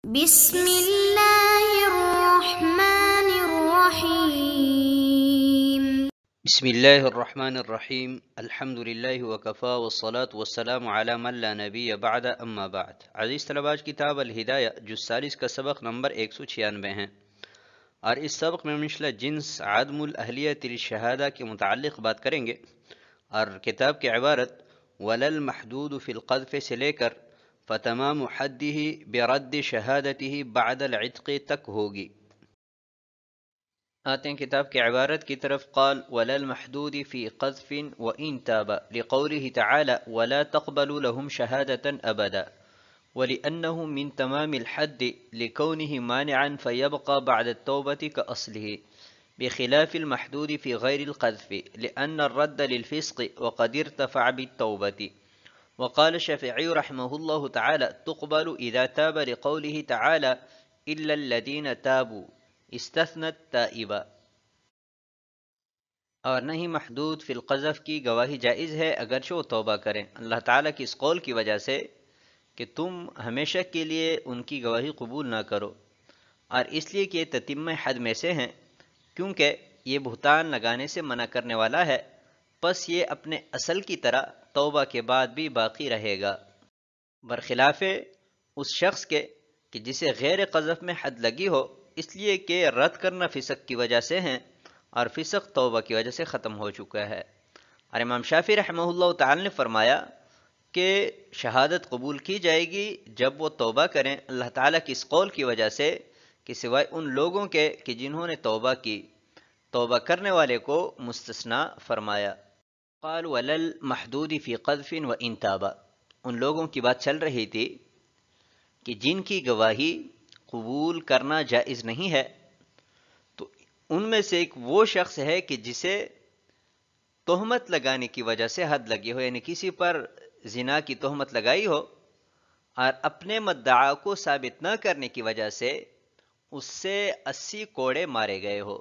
بسم اللہ الرحمن الرحیم۔ بسم اللہ الرحمن الرحیم الحمد للہ وکفا والصلاة والسلام علی من لا نبی بعد اما بعد۔ عزیز طلباء، کتاب الہدایہ جز 40 کا سبق نمبر 196 ہے، اور اس سبق میں مثل جنس عدم الاہلیت للشہادہ کے متعلق بات کریں گے، اور کتاب کی عبارت وَلَا الْمَحْدُودُ فِي الْقَذْفِ سے لے کر فَتَمَامُ حَدِّهِ بِرَدِّ شَهَادَتِهِ بَعْدَ الْعِتْقِ تک ہوگی۔ آتے ہیں کتاب کی عبارت کی طرف۔ قال وَلَا الْمَحْدُودِ فِي قَذْفٍ وَإِن تَابَ لِقَوْلِهِ تَعَالَى وَلَا تَقْبَلُوا لَهُمْ شَهَادَةً أَبَدًا وَلِأَنَّهُ مِنْ تَمَامِ الْحَدِّ لِكَوْنِهِ مَانِعًا فَيَبْقَى بَعْدَ التَّوْبَةِ كَأَصْلِهِ بخلاف المحدود في غير القذف لأن الرد للفسق وقد ارتفع بالتوبة. وقال الشافعي رحمه الله تعالى تقبل إذا تاب لقوله تعالى إلا الذين تابوا استثنت تائبا. اور نہ ہی محدود فی القذف کی گواہی جائز ہے اگرچہ وہ توبہ کریں، اللہ تعالیٰ کی اس قول کی وجہ سے کہ تم ہمیشہ کے لیے ان کی گواہی قبول نہ کرو، اور اس لیے کہ یہ تتمہ حد میں سے ہیں، کیونکہ یہ بہتان لگانے سے منع کرنے والا ہے، پس یہ اپنے اصل کی طرح توبہ کے بعد بھی باقی رہے گا، برخلاف اس شخص کے کہ جسے غیر قذف میں حد لگی ہو، اس لیے کہ رد کرنا فسق کی وجہ سے ہیں، اور فسق توبہ کی وجہ سے ختم ہو چکا ہے۔ اور امام شافعی رحمہ اللہ تعالی نے فرمایا کہ شہادت قبول کی جائے گی جب وہ توبہ کریں، اللہ تعالیٰ کی اس قول کی وجہ سے کہ سوائے ان لوگوں کے کہ جنہوں نے توبہ کی، توبہ کرنے والے کو مستثنا فرمایا۔ قال وَلَا الْمَحْدُودِ فِي قَذْفٍ وَإِن تَابَ، ان لوگوں کی بات چل رہی تھی کہ جن کی گواہی قبول کرنا جائز نہیں ہے، تو ان میں سے ایک وہ شخص ہے کہ جسے تہمت لگانے کی وجہ سے حد لگی ہو، یعنی کسی پر زنا کی تہمت لگائی ہو اور اپنے مدعا کو ثابت نہ کرنے کی وجہ سے اس سے 80 کوڑے مارے گئے ہو،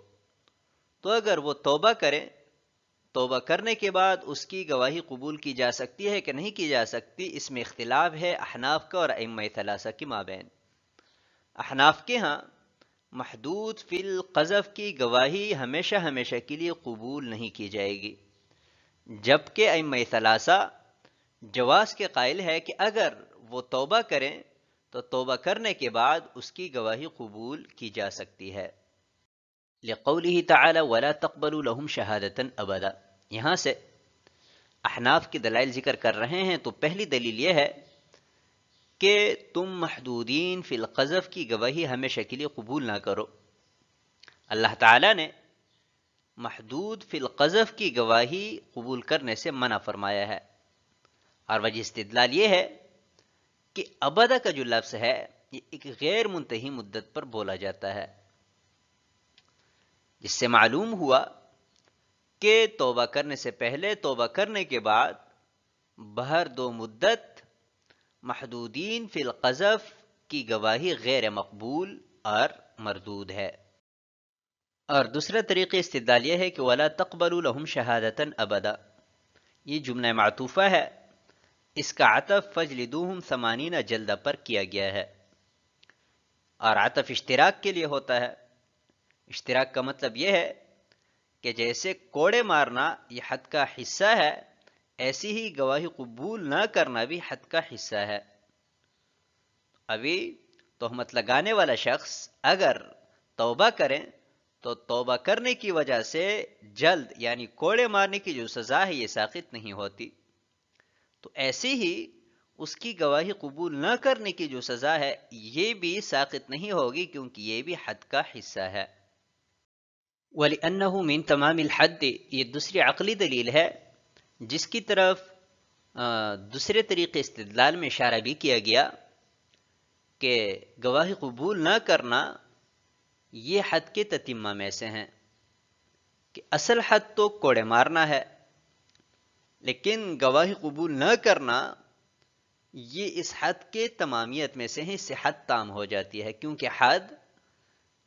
تو اگر وہ توبہ کریں، توبہ کرنے کے بعد اس کی گواہی قبول کی جا سکتی ہے کہ نہیں کی جا سکتی، اس میں اختلاف ہے احناف کا اور ائمہ ثلاثہ کے مابین۔ احناف کے ہاں محدود فی القذف کی گواہی ہمیشہ ہمیشہ کے لیے قبول نہیں کی جائے گی، جبکہ ائمہ ثلاثہ جواز کے قائل ہے کہ اگر وہ توبہ کریں تو توبہ کرنے کے بعد اس کی گواہی قبول کی جا سکتی ہے، لقوله تعالی ولا تقبلوا لهم شہادتا ابدا۔ یہاں سے احناف کی دلائل ذکر کر رہے ہیں، تو پہلی دلیل یہ ہے کہ تم محدودین فی القذف کی گواہی ہمیشہ کے لیے قبول نہ کرو۔ اللہ تعالیٰ نے محدود فی القذف کی گواہی قبول کرنے سے منع فرمایا ہے، اور وجہ استدلال یہ ہے کہ ابدا کا جو لفظ ہے یہ ایک غیر منتہی مدت پر بولا جاتا ہے، جس سے معلوم ہوا کہ توبہ کرنے سے پہلے، توبہ کرنے کے بعد بہر دو مدت محدودین فی القذف کی گواہی غیر مقبول اور مردود ہے۔ اور دوسرا طریقہ استدلال یہ ہے کہ وَلَا تَقْبَلُوا لَهُمْ شَهَادَةً أَبَدًا، یہ جملہ معطوفہ ہے، اس کا عطف فَجْلِدُوهُمْ 80 جلدہ پر کیا گیا ہے، اور عطف اشتراک کے لیے ہوتا ہے۔ اشتراک کا مطلب یہ ہے کہ جیسے کوڑے مارنا یہ حد کا حصہ ہے، ایسی ہی گواہی قبول نہ کرنا بھی حد کا حصہ ہے۔ ابھی تہمت لگانے والا شخص اگر توبہ کریں تو توبہ کرنے کی وجہ سے جلد یعنی کوڑے مارنے کی جو سزا ہے یہ ساقط نہیں ہوتی، تو ایسی ہی اس کی گواہی قبول نہ کرنے کی جو سزا ہے یہ بھی ساقط نہیں ہوگی، کیونکہ یہ بھی حد کا حصہ ہے۔ وَلِأَنَّهُ مِن تَمَامِ الْحَدِّ، یہ دوسری عقلی دلیل ہے جس کی طرف دوسرے طریقے استدلال میں اشارہ بھی کیا گیا کہ گواہی قبول نہ کرنا یہ حد کے تتمہ میں سے ہیں، کہ اصل حد تو کوڑے مارنا ہے، لیکن گواہی قبول نہ کرنا یہ اس حد کے تمامیت میں سے ہیں، اس سے حد تام ہو جاتی ہے، کیونکہ حد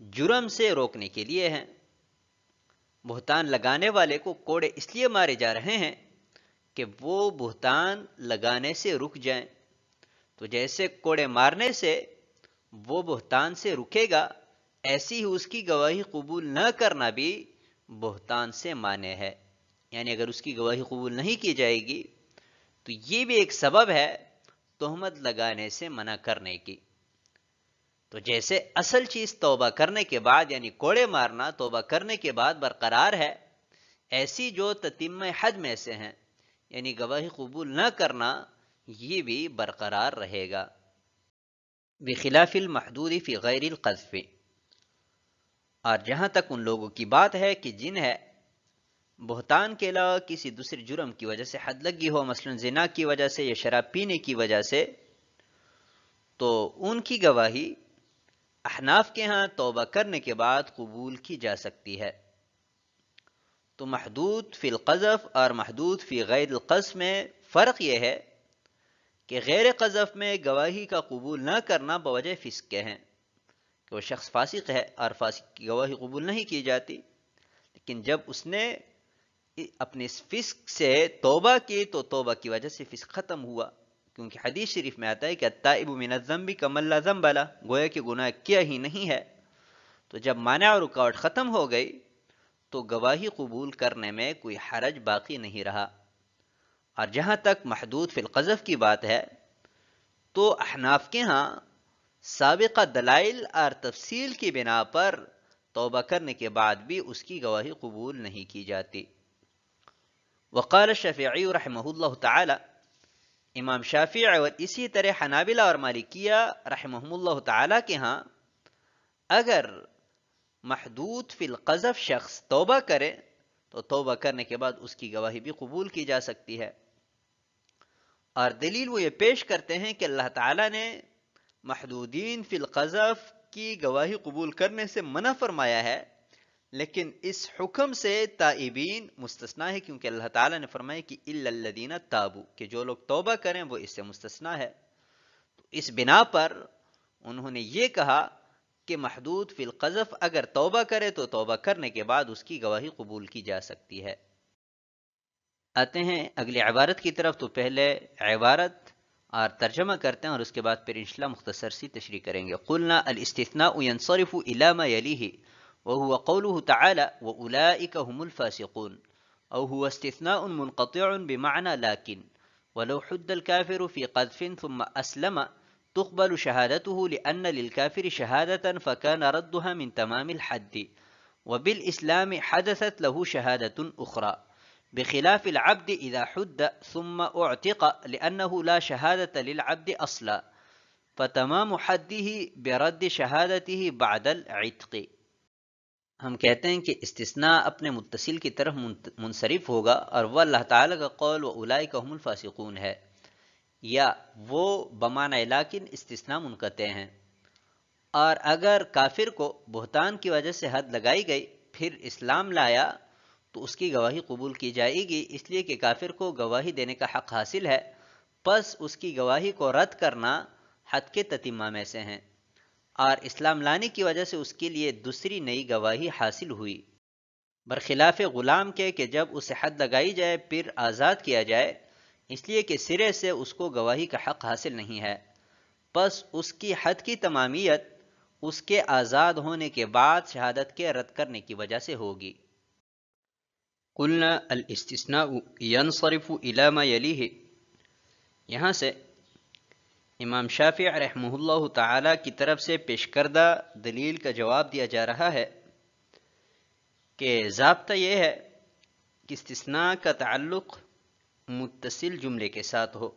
جرم سے روکنے کے لیے ہے۔ بہتان لگانے والے کو کوڑے اس لیے مارے جا رہے ہیں کہ وہ بہتان لگانے سے رک جائیں، تو جیسے کوڑے مارنے سے وہ بہتان سے رکے گا، ایسی ہی اس کی گواہی قبول نہ کرنا بھی بہتان سے مانع ہے. یعنی اگر اس کی گواہی قبول نہیں کی جائے گی تو یہ بھی ایک سبب ہے تہمت لگانے سے منع کرنے کی. تو جیسے اصل چیز توبہ کرنے کے بعد یعنی کوڑے مارنا توبہ کرنے کے بعد برقرار ہے، ایسی جو تتمہ حد میں سے ہیں یعنی گواہی قبول نہ کرنا، یہ بھی برقرار رہے گا. بخلاف المحدود فی غیر القذف. اور جہاں تک ان لوگوں کی بات ہے کہ جن ہے بہتان کے علاوہ کسی دوسرے جرم کی وجہ سے حد لگی ہو، مثلا زنا کی وجہ سے یا شراب پینے کی وجہ سے، تو ان کی گواہی احناف کے ہاں توبہ کرنے کے بعد قبول کی جا سکتی ہے. تو محدود فی القذف اور محدود فی غیر القذف میں فرق یہ ہے کہ غیر قذف میں گواہی کا قبول نہ کرنا بوجہ فسق کے ہیں کہ وہ شخص فاسق ہے اور فاسق کی گواہی قبول نہیں کی جاتی. لیکن جب اس نے اپنے اس فسق سے توبہ کی تو توبہ کی وجہ سے فسق ختم ہوا، کیونکہ حدیث شریف میں آتا ہے کہ التائب من الذنب کمن لا ذنب لہ، گویا کہ گناہ کیا ہی نہیں ہے. تو جب مانع اور رکاوٹ ختم ہو گئی تو گواہی قبول کرنے میں کوئی حرج باقی نہیں رہا. اور جہاں تک محدود فی القذف کی بات ہے تو احناف کے ہاں سابقہ دلائل اور تفصیل کی بنا پر توبہ کرنے کے بعد بھی اس کی گواہی قبول نہیں کی جاتی. وقال الشافعی رحمہ اللہ تعالی، امام شافعی اور اسی طرح حنابلہ اور مالکیہ رحمہم اللہ تعالی کے ہاں اگر محدود فی القذف شخص توبہ کرے تو توبہ کرنے کے بعد اس کی گواہی بھی قبول کی جا سکتی ہے. اور دلیل وہ یہ پیش کرتے ہیں کہ اللہ تعالیٰ نے محدودین فی القذف کی گواہی قبول کرنے سے منع فرمایا ہے، لیکن اس حکم سے تائبین مستثنا ہے، کیونکہ اللہ تعالیٰ نے فرمایا کہ الا الذین تابوا، کہ جو لوگ توبہ کریں وہ اس سے مستثنا ہے. تو اس بنا پر انہوں نے یہ کہا کہ محدود فی القذف اگر توبہ کرے تو توبہ کرنے کے بعد اس کی گواہی قبول کی جا سکتی ہے. آتے ہیں اگلی عبارت کی طرف. تو پہلے عبارت اور ترجمہ کرتے ہیں اور اس کے بعد پھر انشاءاللہ مختصر سی تشریح کریں گے. قلنا الاستثناء ينصرف الى ما يليه وهو قوله تعالى واولئك هم الفاسقون، او هو استثناء منقطع بمعنى لكن، ولو حد الكافر في قذف ثم اسلم تقبل شهادته لأن للكافر شهادة فكان ردها من تمام الحد، وبالإسلام حدثت له شهادة أخرى، بخلاف العبد إذا حد ثم اعتق لأنه لا شهادة للعبد أصلا، فتمام حده برد شهادته بعد العتق. ہم کہتے ہیں کہ استثناء اپنے متصل کی طرف منصرف ہوگا اور وہ اللہ تعالیٰ کا قول وَأُولَئِكَ هُمُ الْفَاسِقُونَ ہے، یا وہ بمعنی لیکن استثناء منقطع ہیں. اور اگر کافر کو بہتان کی وجہ سے حد لگائی گئی پھر اسلام لایا تو اس کی گواہی قبول کی جائے گی، اس لیے کہ کافر کو گواہی دینے کا حق حاصل ہے، پس اس کی گواہی کو رد کرنا حد کے تتمہ میں سے ہیں. اور اسلام لانے کی وجہ سے اس کے لیے دوسری نئی گواہی حاصل ہوئی، برخلاف غلام کے کہ جب اسے حد لگائی جائے پھر آزاد کیا جائے، اس لیے کہ سرے سے اس کو گواہی کا حق حاصل نہیں ہے، پس اس کی حد کی تمامیت اس کے آزاد ہونے کے بعد شہادت کے رد کرنے کی وجہ سے ہوگی. قلنا الاستثناء ينصرف الى ما يليه، یہاں سے امام شافعی رحمہ اللہ تعالی کی طرف سے پیش کردہ دلیل کا جواب دیا جا رہا ہے کہ ضابطہ یہ ہے کہ استثناء کا تعلق متصل جملے کے ساتھ ہو.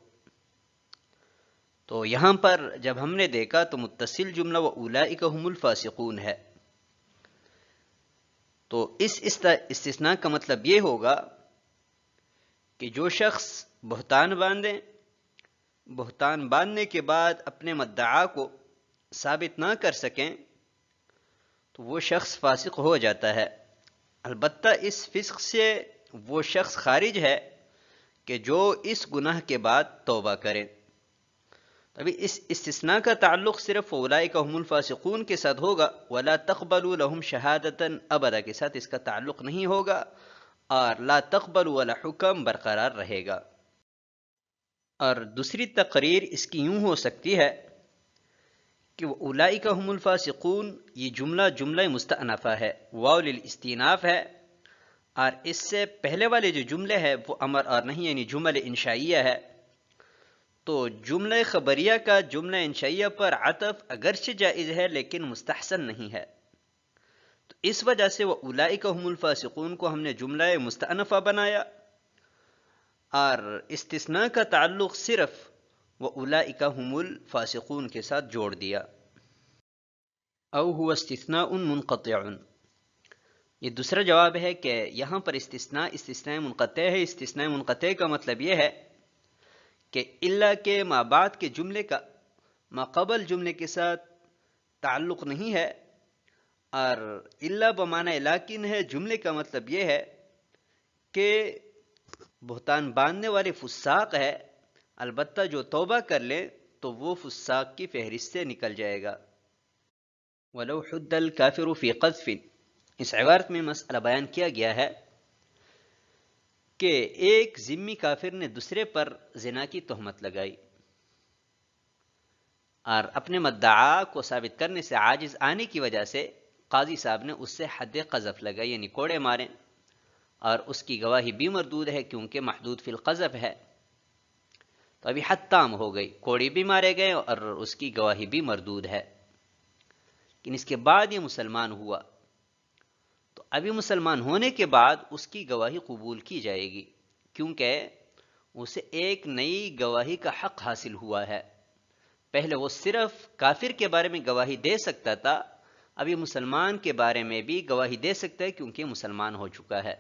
تو یہاں پر جب ہم نے دیکھا تو متصل جملہ وَأُولَئِكَ هُمُ الْفَاسِقُونَ ہے، تو اس استثناء کا مطلب یہ ہوگا کہ جو شخص بہتان باندھے، بہتان باندھنے کے بعد اپنے مدعا کو ثابت نہ کر سکیں تو وہ شخص فاسق ہو جاتا ہے. البتہ اس فسق سے وہ شخص خارج ہے کہ جو اس گناہ کے بعد توبہ کرے. ابھی اس استثناء کا تعلق صرف اولئک هم الفاسقون کے ساتھ ہوگا، ولا تقبلوا لهم شہادتا ابدا کے ساتھ اس کا تعلق نہیں ہوگا، اور لا تقبلوا والا حکم برقرار رہے گا. اور دوسری تقریر اس کی یوں ہو سکتی ہے کہ وہ اولئک هم الفاسقون، یہ جملہ مستأنفہ ہے، واو للاستئناف ہے، اور اس سے پہلے والے جو جملے ہیں وہ امر اور نہیں، یعنی جمل انشائیہ ہے۔ تو جملہ خبریہ کا جملہ انشائیہ پر عطف اگرچہ جائز ہے لیکن مستحسن نہیں ہے، تو اس وجہ سے وہ اولئک هم الفاسقون کو ہم نے جملہ مستأنفہ بنایا، اور استثناء کا تعلق صرف وہ اولئک هم الفاسقون کے ساتھ جوڑ دیا۔ او هو استثناء منقطع، یہ دوسرا جواب ہے کہ یہاں پر استثناء منقطع ہے۔ استثناء منقطع کا مطلب یہ ہے کہ الا کے ما بعد کے جملے کا ما قبل جملے کے ساتھ تعلق نہیں ہے، اور الا بمعنی لیکن ہے۔ جملے کا مطلب یہ ہے کہ بہتان باندھنے والے فساق ہے، البتہ جو توبہ کر لے تو وہ فساق کی فہرست سے نکل جائے گا۔ وَلَوْ حُدَّ الْكَافِرُ فِي قَذْفٍ، اس عبارت میں مسئلہ بیان کیا گیا ہے کہ ایک ذمی کافر نے دوسرے پر زنا کی تہمت لگائی، اور اپنے مدعا کو ثابت کرنے سے عاجز آنے کی وجہ سے قاضی صاحب نے اس سے حد قذف لگائی، یعنی کوڑے مارے، اور اس کی گواہی بھی مردود ہے کیونکہ محدود فی القذف ہے۔ تو ابھی حد تام ہو گئی، کوڑے بھی مارے گئے اور اس کی گواہی بھی مردود ہے، لیکن اس کے بعد یہ مسلمان ہوا، تو ابھی مسلمان ہونے کے بعد اس کی گواہی قبول کی جائے گی، کیونکہ اسے ایک نئی گواہی کا حق حاصل ہوا ہے۔ پہلے وہ صرف کافر کے بارے میں گواہی دے سکتا تھا، ابھی مسلمان کے بارے میں بھی گواہی دے سکتا ہے کیونکہ مسلمان ہو چکا ہے۔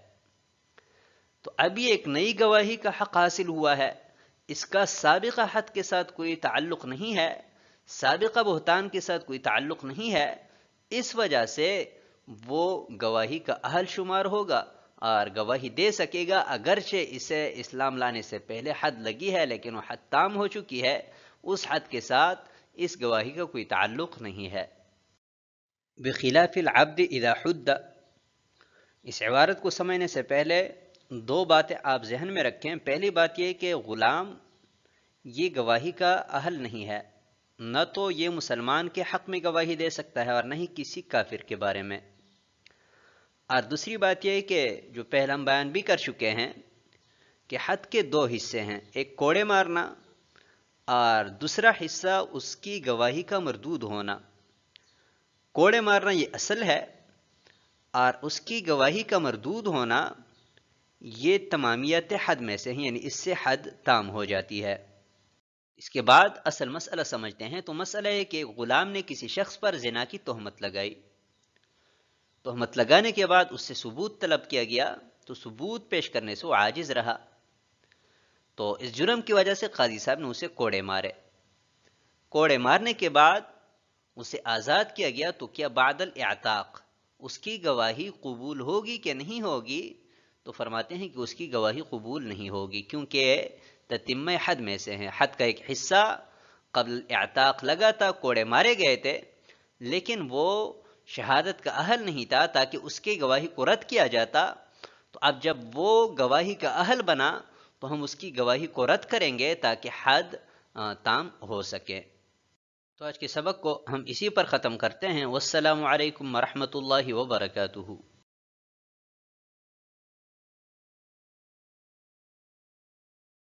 تو ابھی ایک نئی گواہی کا حق حاصل ہوا ہے، اس کا سابقہ حد کے ساتھ کوئی تعلق نہیں ہے، سابقہ بہتان کے ساتھ کوئی تعلق نہیں ہے، اس وجہ سے وہ گواہی کا اہل شمار ہوگا اور گواہی دے سکے گا، اگرچہ اسے اسلام لانے سے پہلے حد لگی ہے لیکن وہ حد تام ہو چکی ہے، اس حد کے ساتھ اس گواہی کا کوئی تعلق نہیں ہے۔ بخلاف العبد اذا حد، اس عبارت کو سمجھنے سے پہلے دو باتیں آپ ذہن میں رکھیں۔ پہلی بات یہ کہ غلام یہ گواہی کا اہل نہیں ہے، نہ تو یہ مسلمان کے حق میں گواہی دے سکتا ہے اور نہ ہی کسی کافر کے بارے میں۔ اور دوسری بات یہ کہ جو پہلا ہم بیان بھی کر چکے ہیں کہ حد کے دو حصے ہیں، ایک کوڑے مارنا اور دوسرا حصہ اس کی گواہی کا مردود ہونا۔ کوڑے مارنا یہ اصل ہے اور اس کی گواہی کا مردود ہونا یہ تمامیت حد میں سے ہیں، یعنی اس سے حد تام ہو جاتی ہے۔ اس کے بعد اصل مسئلہ سمجھتے ہیں۔ تو مسئلہ ہے کہ غلام نے کسی شخص پر زنا کی تہمت لگائی، تہمت لگانے کے بعد اس سے ثبوت طلب کیا گیا، تو ثبوت پیش کرنے سے وہ عاجز رہا، تو اس جرم کی وجہ سے قاضی صاحب نے اسے کوڑے مارے۔ کوڑے مارنے کے بعد اسے آزاد کیا گیا، تو کیا بعد الاعتاق اس کی گواہی قبول ہوگی کہ نہیں ہوگی؟ تو فرماتے ہیں کہ اس کی گواہی قبول نہیں ہوگی، کیونکہ تتمہ حد میں سے ہیں۔ حد کا ایک حصہ قبل اعتاق لگا تھا، کوڑے مارے گئے تھے، لیکن وہ شہادت کا اہل نہیں تھا تاکہ اس کی گواہی کو رد کیا جاتا۔ تو اب جب وہ گواہی کا اہل بنا تو ہم اس کی گواہی کو رد کریں گے تاکہ حد تام ہو سکے۔ تو آج کے سبق کو ہم اسی پر ختم کرتے ہیں۔ والسلام علیکم ورحمۃ اللہ وبرکاتہ۔